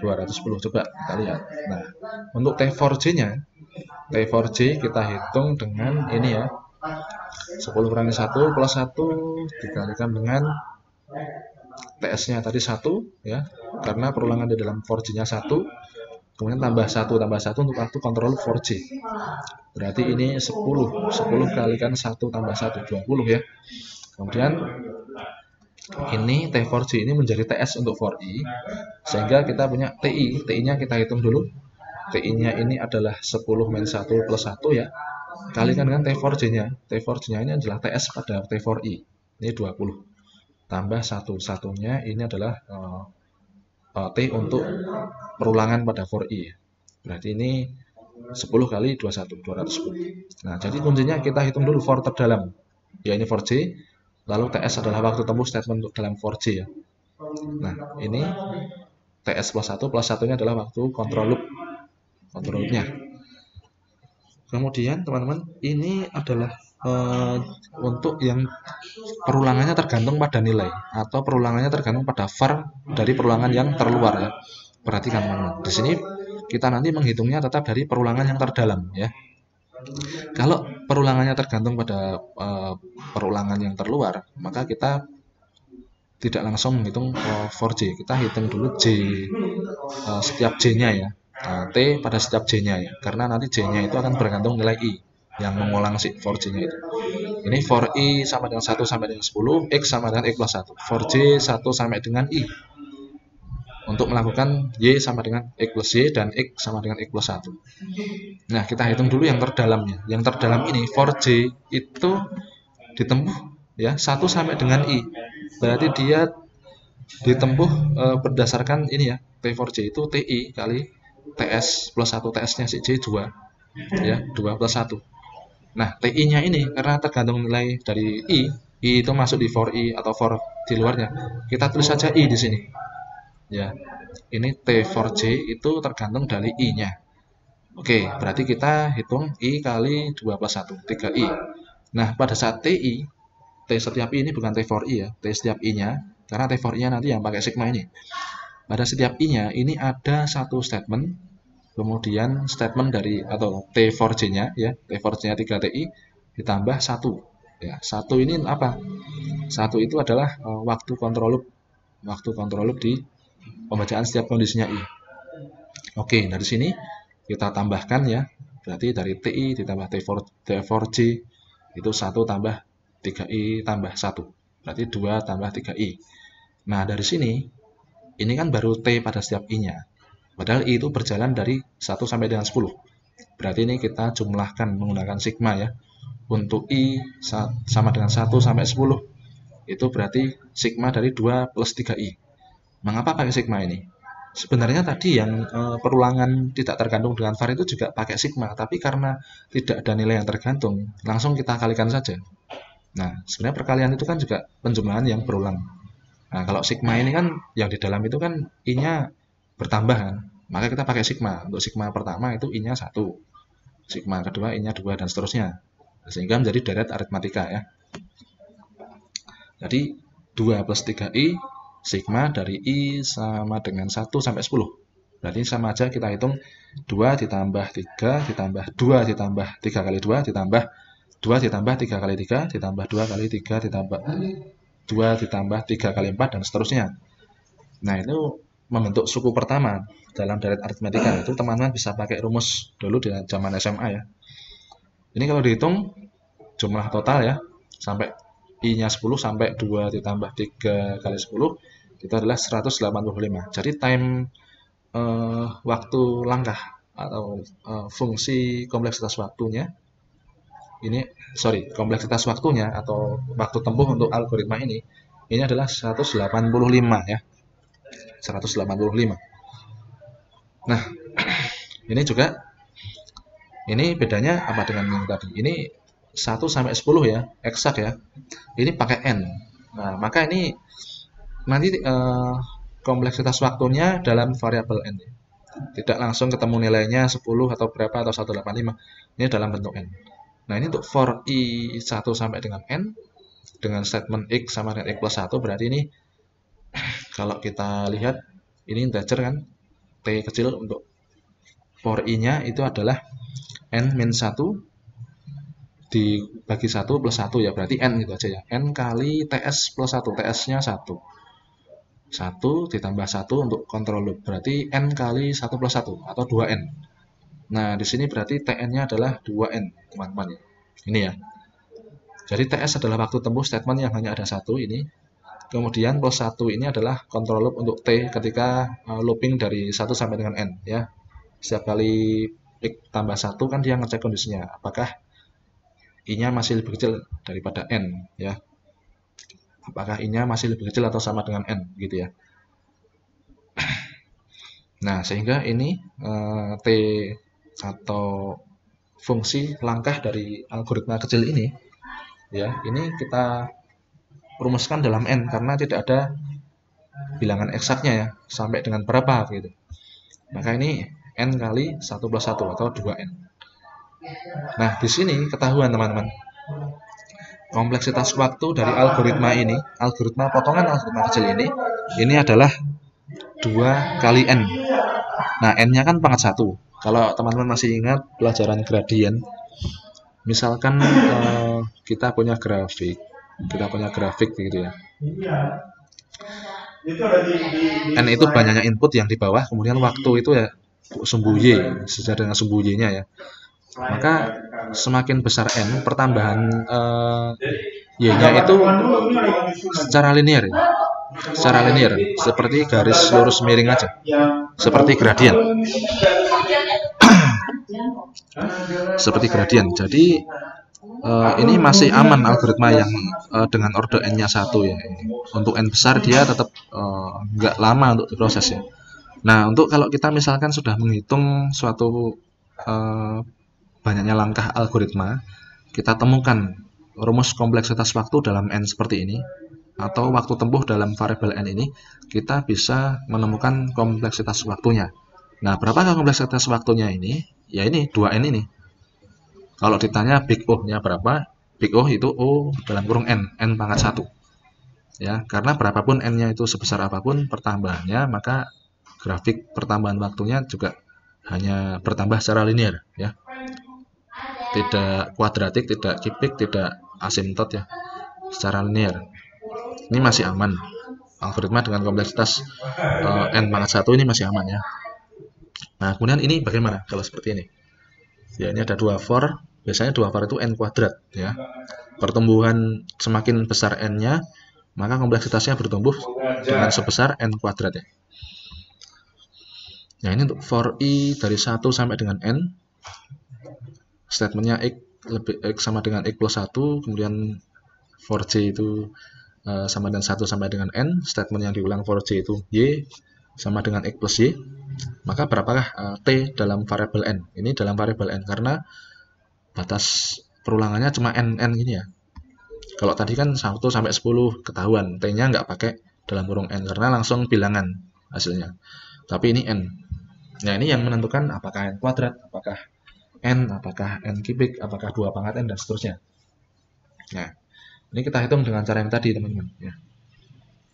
210 coba kita lihat. Nah, untuk T4J-nya, T4J kita hitung dengan ini ya. 10 kurangi 1 plus 1 dikalikan dengan TS-nya tadi 1 ya. Karena perulangan di dalam 4J-nya 1. Kemudian tambah 1 untuk waktu kontrol 4J. Berarti ini 10 kalikan 1 tambah 1 20 ya. Kemudian ini T4J ini menjadi TS untuk for I, sehingga kita punya TI. TI-nya kita hitung dulu. TI-nya ini adalah 10 min 1 plus 1 ya. Kalikan dengan T4J-nya. T4J-nya ini adalah TS pada T4I. Ini 20. Tambah 1. Satunya ini adalah T untuk perulangan pada for I. Berarti ini 10 kali 21, 210. Nah, jadi kuncinya kita hitung dulu for terdalam. Ya, ini for J, lalu TS adalah waktu tempuh statement untuk dalam for J ya. Nah, ini TS plus 1 nya adalah waktu control loopnya. Kemudian teman-teman, ini adalah untuk yang perulangannya tergantung pada nilai atau perulangannya tergantung pada var dari perulangan yang terluar ya. Perhatikan teman-teman, di sini kita nanti menghitungnya tetap dari perulangan yang terdalam ya. Kalau perulangannya tergantung pada perulangan yang terluar, maka kita tidak langsung menghitung for J. Kita hitung dulu J setiap J-nya ya. T pada setiap J-nya ya. Karena nanti J-nya itu akan bergantung nilai I yang mengulang si for J-nya itu. Ini for I sama dengan 1 sampai dengan 10, X sama dengan X plus 1. For J 1 sampai dengan I. Untuk melakukan Y sama dengan X plus Y dan X sama dengan X plus 1. Nah, kita hitung dulu yang terdalamnya. Yang terdalam ini for J itu ditempuh ya 1 sampai dengan I. Berarti dia ditempuh berdasarkan ini ya. T for J itu TI kali TS plus 1, TS-nya si J 2 ya, 2 plus 1. Nah, TI-nya ini karena tergantung nilai dari I itu masuk di for I atau for di luarnya. Kita tulis saja I di sini. Ya. Ini T for J itu tergantung dari I-nya. Oke, berarti kita hitung I kali 2 plus 1, 3I. Nah, pada saat TI, T setiap I ini bukan T for I ya, T setiap I-nya, karena T for I-nya nanti yang pakai sigma ini. Pada setiap I-nya, ini ada satu statement, kemudian statement dari, atau T for J-nya, ya, T for J-nya 3TI, ditambah 1. Ya, 1 ini apa? 1 itu adalah waktu control loop di pembacaan setiap kondisinya I. Oke, dari sini kita tambahkan ya, berarti dari TI ditambah T for J itu 1 tambah 3I tambah 1, berarti 2 tambah 3I. Nah, dari sini ini kan baru T pada setiap I-nya, padahal I itu berjalan dari 1 sampai dengan 10. Berarti ini kita jumlahkan menggunakan sigma ya. Untuk I sama dengan 1 sampai 10 itu berarti sigma dari 2 plus 3I. Mengapa pakai sigma ini? Sebenarnya tadi yang perulangan tidak tergantung dengan var itu juga pakai sigma, tapi karena tidak ada nilai yang tergantung, langsung kita kalikan saja. Nah, sebenarnya perkalian itu kan juga penjumlahan yang berulang. Nah, kalau sigma ini kan yang di dalam itu kan I-nya bertambah kan, maka kita pakai sigma. Untuk sigma pertama itu I-nya 1, sigma kedua I-nya 2, dan seterusnya. Sehingga menjadi deret aritmatika ya. Jadi 2 plus 3I sigma dari I sama dengan 1 sampai 10. Berarti sama aja kita hitung 2 ditambah 3 ditambah 2 ditambah 3 kali 2 ditambah 2 ditambah 3 kali 3 ditambah 2 kali 3 ditambah 2 ditambah 3 kali 4 dan seterusnya. Nah, itu membentuk suku pertama dalam deret aritmatika. Itu teman-teman bisa pakai rumus dulu di zaman SMA ya. Ini kalau dihitung jumlah total ya, sampai I-nya 10 sampai 2 ditambah 3 kali 10 itu adalah 185. Jadi time waktu langkah atau fungsi kompleksitas waktunya ini, kompleksitas waktunya atau waktu tempuh untuk algoritma ini adalah 185 ya. 185. Nah, ini juga ini bedanya apa dengan yang tadi? Ini 1 sampai 10 ya, eksak ya. Ini pakai N. Nah, maka ini nanti kompleksitas waktunya dalam variabel N. Tidak langsung ketemu nilainya 10 atau berapa atau 185. Ini dalam bentuk N. Nah, ini untuk for I 1 sampai dengan N dengan statement X sama dengan X plus 1, berarti ini kalau kita lihat ini integer kan, T kecil untuk for I-nya itu adalah N min 1 dibagi 1 plus 1 ya, berarti N gitu aja ya. N kali TS plus 1, TS-nya 1. 1 ditambah 1 untuk control loop, berarti N kali 1 plus 1 atau 2N. Nah, di sini berarti Tn-nya adalah 2N, teman-teman. Ini ya. Jadi TS adalah waktu tempuh statement yang hanya ada 1 ini. Kemudian plus 1 ini adalah control loop untuk T ketika looping dari 1 sampai dengan N ya. Setiap kali X tambah 1 kan dia ngecek kondisinya, apakah I-nya masih lebih kecil daripada N ya. Apakah I-nya masih lebih kecil atau sama dengan N gitu ya. Nah, sehingga ini T atau fungsi langkah dari algoritma kecil ini, ya, ini kita rumuskan dalam n karena tidak ada bilangan eksaknya ya, sampai dengan berapa gitu. Maka ini n kali 1 plus 1 atau 2n. Nah, di sini ketahuan teman-teman, kompleksitas waktu dari algoritma ini, algoritma potongan algoritma kecil ini adalah 2 kali n. Nah, n-nya kan pangkat 1. Kalau teman-teman masih ingat pelajaran gradien, misalkan kita punya grafik gitu ya. N itu banyaknya input yang di bawah, kemudian waktu itu ya sumbu Y, sejajar dengan sumbu Y-nya ya. Maka semakin besar N, pertambahan Y-nya itu secara linear ya. Secara linear, seperti garis lurus miring aja, seperti gradien. Seperti gradien. Jadi ini masih aman algoritma yang dengan order n-nya 1 ya. Untuk n besar dia tetap nggak lama untuk diproses ya. Nah, untuk kalau kita misalkan sudah menghitung suatu banyaknya langkah algoritma, kita temukan rumus kompleksitas waktu dalam n seperti ini, atau waktu tempuh dalam variabel n ini, kita bisa menemukan kompleksitas waktunya. Nah, berapa kompleksitas waktunya ini? Ya ini 2n ini. Kalau ditanya big O-nya berapa? Big O itu O dalam kurung n pangkat 1. Ya, karena berapapun n-nya itu sebesar apapun pertambahannya, maka grafik pertambahan waktunya juga hanya bertambah secara linear ya. Tidak kuadratik, tidak kipik, tidak asimtot ya. Secara linear. Ini masih aman. Algoritma dengan kompleksitas n pangkat 1 ini masih aman ya. Nah, kemudian ini bagaimana kalau seperti ini? Ya, ini ada 2 for. Biasanya 2 for itu n kuadrat ya. Pertumbuhan semakin besar n-nya, maka kompleksitasnya bertumbuh dengan sebesar n kuadrat ya. Nah, ini untuk for i dari 1 sampai dengan n. Statementnya x sama dengan x plus 1, kemudian for j itu sama dengan 1 sampai dengan n. Statement yang diulang for j itu y sama dengan x plus y. Maka berapakah t dalam variabel n? Ini dalam variabel n karena batas perulangannya cuma n gini ya. Kalau tadi kan 1 sampai 10 ketahuan, t-nya nggak pakai dalam kurung n karena langsung bilangan hasilnya. Tapi ini n. Nah, ini yang menentukan apakah n kuadrat, apakah n kubik, apakah 2 pangkat n, dan seterusnya. Nah, ini kita hitung dengan cara yang tadi, teman-teman. Ya.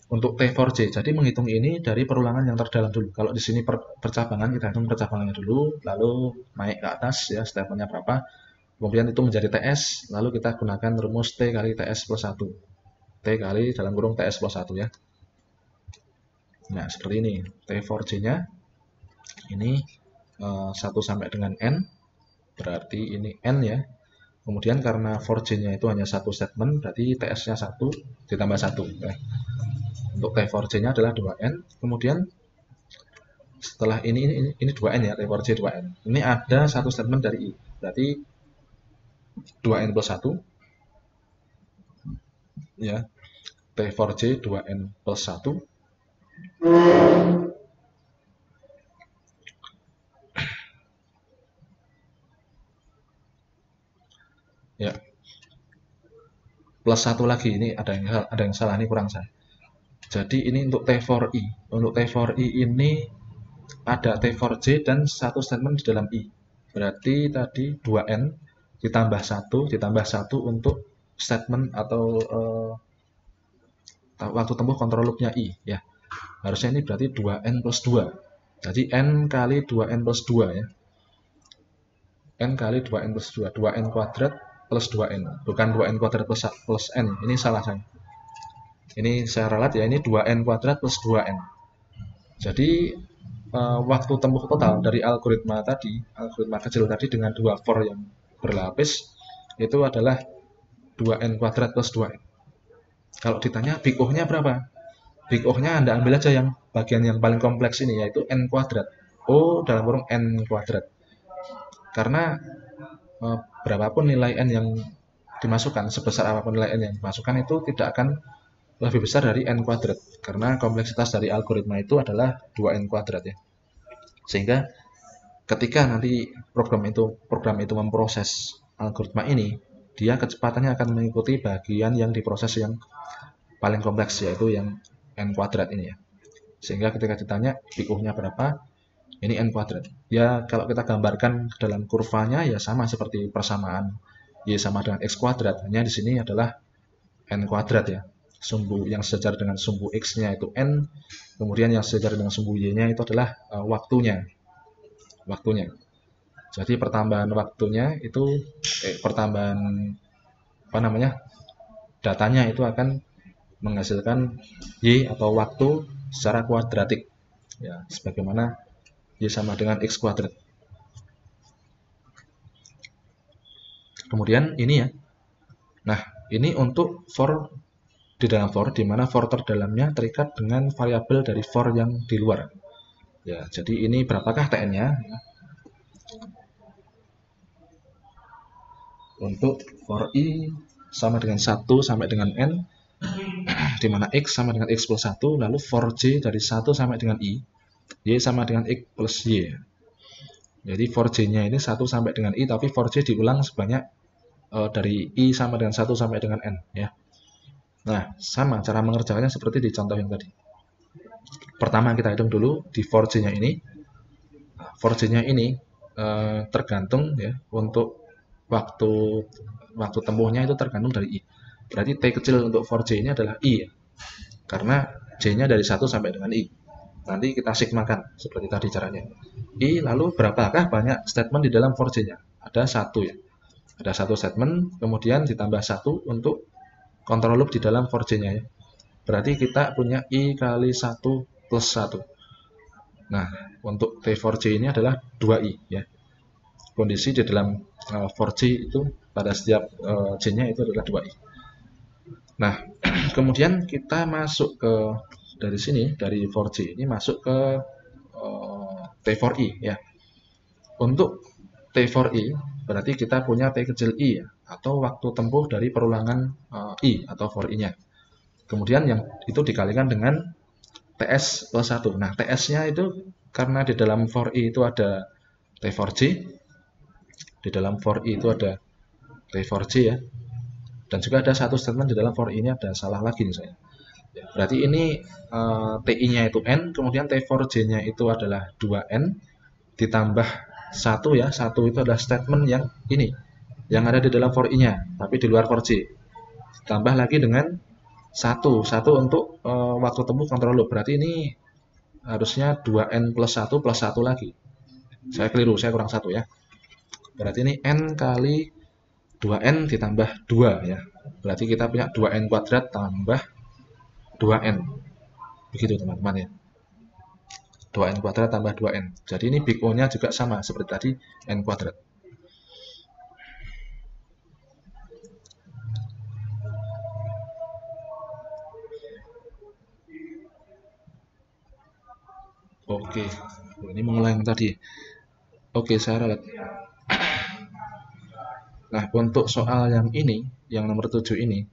Untuk T for J, jadi menghitung ini dari perulangan yang terdalam dulu. Kalau di sini percabangan, kita hitung percabangannya dulu, lalu naik ke atas, ya, stepnya berapa. Kemudian itu menjadi TS, lalu kita gunakan rumus T kali TS plus 1. T kali dalam kurung TS plus 1 ya. Nah, seperti ini. T for J-nya, ini 1 sampai dengan N, berarti ini N ya. Kemudian karena for J-nya itu hanya satu statement, berarti TS-nya 1 ditambah 1. Ya. Untuk T for J-nya adalah 2N. Kemudian setelah ini 2N ya, T for J 2N. Ini ada satu statement dari I. Berarti 2N plus 1. Ya. T for J 2N plus 1. Ya. Plus 1 lagi, ini ada yang salah, ini kurang saya. Jadi ini untuk T for I. Untuk T for I ini ada T for J dan satu statement di dalam I. Berarti tadi 2N ditambah 1 untuk statement atau waktu tempuh kontrol loopnya I. Ya. Harusnya ini berarti 2N plus 2. Jadi N kali 2N plus 2 ya. N kali 2N plus 2. 2N kuadrat plus 2N. Bukan 2N kuadrat plus N. Ini salah saya. Ini saya ralat ya, ini 2N kuadrat plus 2N. Jadi waktu tempuh total dari algoritma kecil tadi dengan 2 for yang berlapis itu adalah 2N kuadrat plus 2N. Kalau ditanya big O-nya berapa? Big O-nya Anda ambil aja yang bagian yang paling kompleks ini, yaitu N kuadrat. O dalam kurung N kuadrat. Karena berapapun nilai N yang dimasukkan, sebesar apapun nilai N yang dimasukkan itu tidak akan lebih besar dari N kuadrat, karena kompleksitas dari algoritma itu adalah 2N kuadrat ya. Sehingga ketika nanti program itu memproses algoritma ini, dia kecepatannya akan mengikuti bagian yang diproses yang paling kompleks, yaitu yang n kuadrat ini ya. Sehingga ketika ditanya big O-nya berapa, ini n kuadrat. Ya kalau kita gambarkan ke dalam kurvanya ya sama seperti persamaan y sama dengan x kuadrat, hanya di sini adalah n kuadrat ya. Sumbu yang sejajar dengan sumbu x-nya itu n, kemudian yang sejajar dengan sumbu y-nya itu adalah waktunya. Jadi pertambahan waktunya itu pertambahan apa namanya? Datanya itu akan menghasilkan y atau waktu secara kuadratik. Ya, sebagaimana y sama dengan x kuadrat. Kemudian ini ya. Nah, ini untuk for di dalam for, di mana for terdalamnya terikat dengan variabel dari for yang di luar. Ya, jadi ini berapakah tn-nya? Untuk for i sama dengan 1 sampai dengan n, di mana x sama dengan x plus 1, lalu for j dari 1 sampai dengan i, y sama dengan x plus y. Jadi for j-nya ini 1 sampai dengan i, tapi for j diulang sebanyak dari i sama dengan 1 sampai dengan n ya. Nah, sama cara mengerjakannya seperti di contoh yang tadi. Pertama kita hitung dulu di for j-nya ini. For j-nya ini tergantung ya, untuk waktu tempuhnya itu tergantung dari i. Berarti t kecil untuk for j ini adalah i ya. Karena j-nya dari 1 sampai dengan i. Nanti kita sigmakan seperti tadi caranya. I lalu berapakah banyak statement di dalam for j-nya? Ada 1 ya. Ada 1 statement, kemudian ditambah 1 untuk control loop di dalam for j-nya ya. Berarti kita punya i kali 1 plus 1. Nah, untuk t for j ini adalah 2i ya. Kondisi di dalam for j itu pada setiap j-nya itu adalah 2i. Nah, kemudian kita masuk ke dari sini, dari for j ini masuk ke t for i ya. Untuk t for i berarti kita punya t kecil i ya, atau waktu tempuh dari perulangan i atau for i-nya. Kemudian yang itu dikalikan dengan ts plus 1. Nah, ts-nya itu karena di dalam for i itu ada t for j, di dalam for i itu ada t for j ya, dan juga ada satu statement di dalam for i ini ada salah lagi nih saya. Berarti ini ti-nya itu n, kemudian t for j-nya itu adalah 2n ditambah 1 ya. 1 itu adalah statement yang ini, yang ada di dalam for i-nya, tapi di luar for j. Tambah lagi dengan 1 untuk waktu tempuh control loop. Berarti ini harusnya 2n plus 1 plus 1 lagi. Saya keliru, saya kurang 1 ya. Berarti ini n kali 2n ditambah 2 ya. Berarti kita punya 2n kuadrat tambah 2n. Begitu teman-teman ya. 2n kuadrat tambah 2n. Jadi ini big O-nya juga sama seperti tadi, n kuadrat. Oke, ini mengulang yang tadi. Oke, saya ralat. Nah, untuk soal yang ini, yang nomor 7 ini,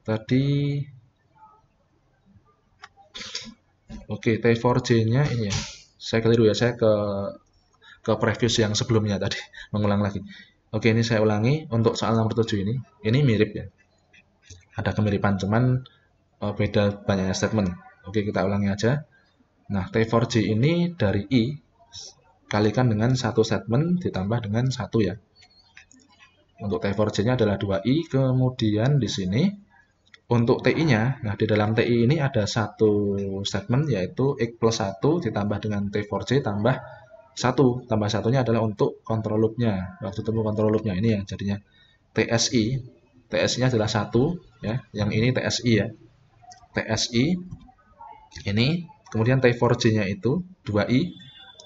tadi oke, t for j-nya ini ya. Saya keliru ya, saya ke previous yang sebelumnya tadi, mengulang lagi. Oke, ini saya ulangi untuk soal nomor 7 ini. Ini mirip ya. Ada kemiripan, cuman beda banyaknya statement. Oke, kita ulangi aja. Nah, t for j ini dari i kalikan dengan satu statement ditambah dengan 1 ya. Untuk t for j-nya adalah 2i, kemudian di sini untuk ti-nya, nah di dalam ti ini ada satu statement yaitu x plus 1 ditambah dengan t for j tambah 1. Tambah satunya adalah untuk control loop-nya, waktu tempuh control loop-nya ini ya, jadinya tsi. TSI-nya adalah 1 ya, yang ini TSI ya. TSI ini, kemudian t for j-nya itu 2i,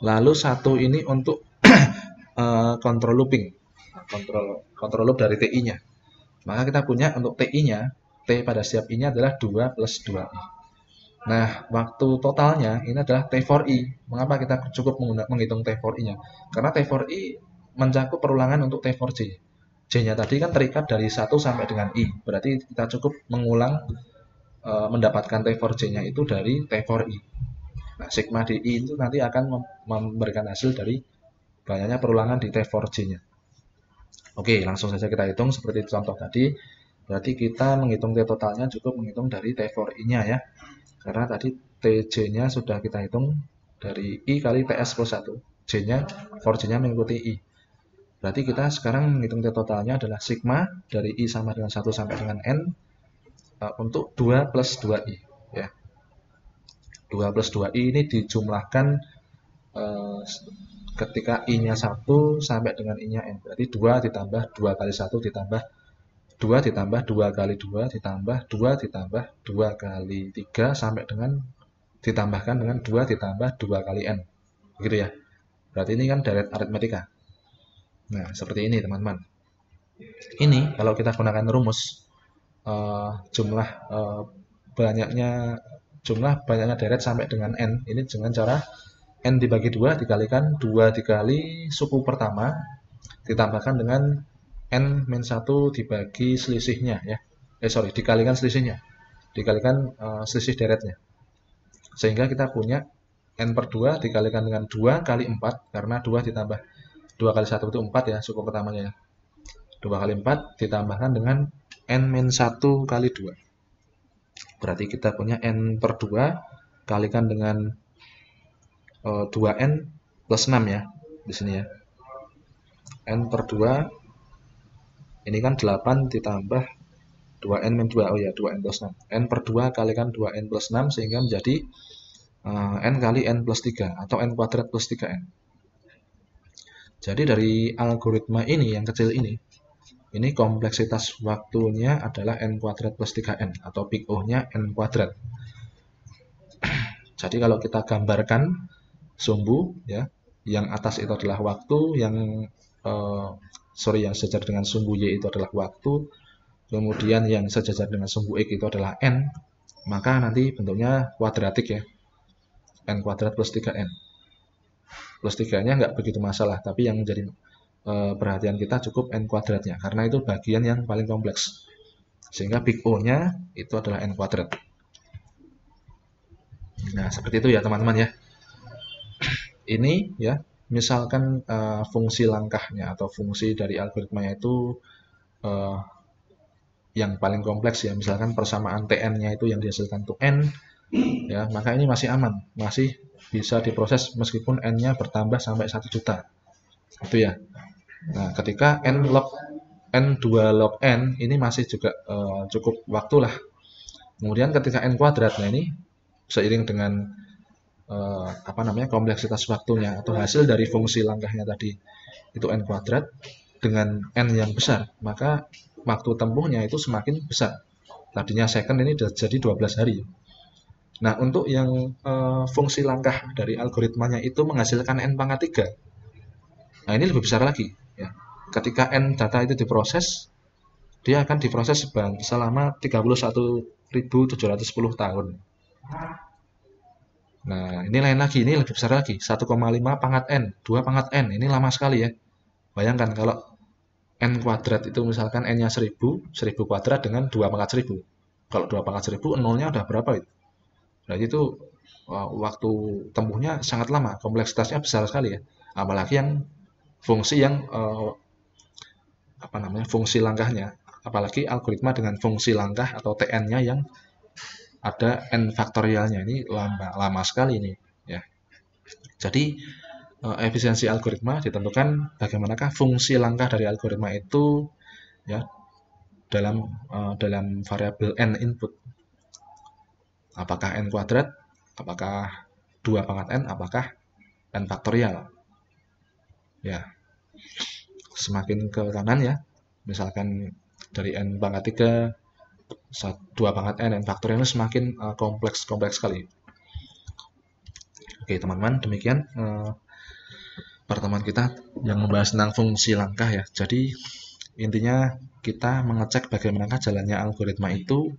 lalu 1 ini untuk control looping. Control loop dari TI-nya. Maka kita punya untuk TI-nya, T pada setiap I-nya adalah 2 plus 2I. Nah, waktu totalnya ini adalah T for I. Mengapa kita cukup menghitung T for I-nya? Karena T for I mencakup perulangan untuk T for J. J-nya tadi kan terikat dari 1 sampai dengan I. Berarti kita cukup mengulang mendapatkan T for J-nya itu dari T for I. Nah, sigma di I itu nanti akan memberikan hasil dari banyaknya perulangan di T4J-nya. Oke, langsung saja kita hitung seperti contoh tadi. Berarti kita menghitung T totalnya cukup menghitung dari T4I-nya ya. Karena tadi TJ-nya sudah kita hitung dari I kali TS plus 1. J-nya, 4J-nya mengikuti I. Berarti kita sekarang menghitung T totalnya adalah sigma dari I sama dengan 1 sampai dengan N untuk 2 plus 2I. Ya. 2 plus 2I ini dijumlahkan ketika I-nya 1 sampai dengan I-nya N. Berarti 2 ditambah 2 kali 1 ditambah 2 ditambah 2 kali 2 ditambah 2 ditambah 2 kali 3 sampai dengan ditambahkan dengan 2 ditambah 2 kali N. Begitu ya. Berarti ini kan direct aritmetika. Nah, seperti ini teman-teman. Ini kalau kita gunakan rumus jumlah banyaknya deret sampai dengan N. Ini dengan cara N dibagi 2 dikalikan 2 dikali suku pertama ditambahkan dengan N-1 dibagi selisihnya ya. Dikalikan selisihnya. Dikalikan selisih deretnya. Sehingga kita punya N per 2 dikalikan dengan 2 kali 4 karena 2 ditambah 2 kali 1 itu 4 ya suku pertamanya ya. 2 kali 4 ditambahkan dengan N-1 kali 2. Berarti kita punya N per 2 kalikan dengan 2N plus 6 ya di sini ya. N per 2 ini kan 8 ditambah 2N min 2, oh ya 2N plus 6. N per 2 kalikan 2N plus 6 sehingga menjadi N kali N plus 3 atau N kuadrat plus 3N. Jadi dari algoritma ini yang kecil ini kompleksitas waktunya adalah N kuadrat plus 3N atau big O-nya N kuadrat. Jadi kalau kita gambarkan sumbu ya, yang atas itu adalah waktu, yang sejajar dengan sumbu Y itu adalah waktu, kemudian yang sejajar dengan sumbu X itu adalah N, maka nanti bentuknya kuadratik ya, N kuadrat plus 3N. Plus 3-nya nggak begitu masalah, tapi yang menjadi perhatian kita cukup N kuadratnya, karena itu bagian yang paling kompleks. Sehingga big O-nya itu adalah N kuadrat. Nah, seperti itu ya teman-teman ya. Ini ya, misalkan fungsi langkahnya atau fungsi dari algoritmanya itu yang paling kompleks ya, misalkan persamaan Tn-nya itu yang dihasilkan itu N ya, maka ini masih aman, masih bisa diproses meskipun N-nya bertambah sampai 1 juta. Itu ya. Nah, ketika N2 log N ini masih juga cukup waktu lah. Kemudian ketika N kuadrat, nah ini seiring dengan kompleksitas waktunya atau hasil dari fungsi langkahnya tadi itu N kuadrat dengan N yang besar, maka waktu tempuhnya itu semakin besar. Tadinya second ini jadi 12 hari. Nah, untuk yang fungsi langkah dari algoritmanya itu menghasilkan N pangkat 3. Nah, ini lebih besar lagi ya. Ketika N data itu diproses, dia akan diproses selama 31.710 tahun. Nah, ini lain lagi, ini lebih besar lagi, 1,5 pangkat N, 2 pangkat N, ini lama sekali ya. Bayangkan kalau N kuadrat itu misalkan N-nya 1000 kuadrat dengan 2 pangkat 1000. Kalau 2 pangkat 1000, nolnya udah berapa itu? Berarti itu waktu tempuhnya sangat lama, kompleksitasnya besar sekali ya. Apalagi yang fungsi yang fungsi langkahnya, apalagi algoritma dengan fungsi langkah atau TN-nya yang ada N faktorialnya, ini lama sekali ini ya. Jadi efisiensi algoritma ditentukan bagaimanakah fungsi langkah dari algoritma itu ya dalam variabel N input. Apakah N kuadrat, apakah 2 pangkat N, apakah N faktorial. Ya. Semakin ke kanan ya, misalkan dari N pangkat 3 2 pangkat N faktorial semakin kompleks sekali. Oke teman-teman, demikian pertemuan kita yang membahas tentang fungsi langkah ya. Jadi intinya kita mengecek bagaimanakah jalannya algoritma itu,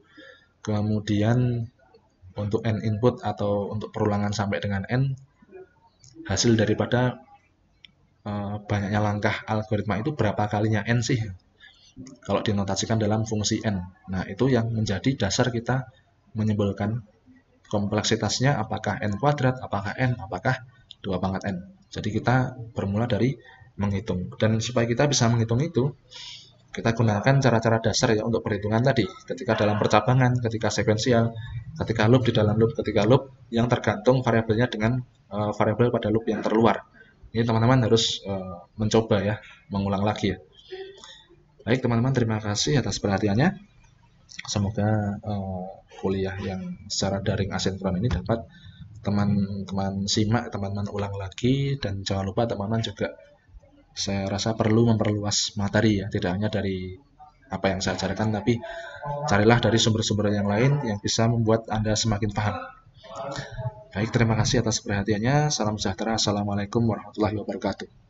kemudian untuk N input atau untuk perulangan sampai dengan N, hasil daripada banyaknya langkah algoritma itu berapa kalinya N sih kalau dinotasikan dalam fungsi N. Nah, itu yang menjadi dasar kita menyimpulkan kompleksitasnya apakah N kuadrat, apakah N, apakah 2 pangkat N. Jadi kita bermula dari menghitung. Dan supaya kita bisa menghitung itu, kita gunakan cara-cara dasar ya untuk perhitungan tadi. Ketika dalam percabangan, ketika sekuensial, ketika loop di dalam loop, ketika loop yang tergantung variabelnya dengan variabel pada loop yang terluar. Ini teman-teman harus mencoba ya, mengulang lagi ya. Baik teman-teman, terima kasih atas perhatiannya. Semoga kuliah yang secara daring asinkron ini dapat teman-teman simak, teman-teman ulang lagi, dan jangan lupa teman-teman juga saya rasa perlu memperluas materi ya, tidak hanya dari apa yang saya ajarkan, tapi carilah dari sumber-sumber yang lain yang bisa membuat Anda semakin paham. Baik, terima kasih atas perhatiannya. Salam sejahtera. Assalamualaikum warahmatullahi wabarakatuh.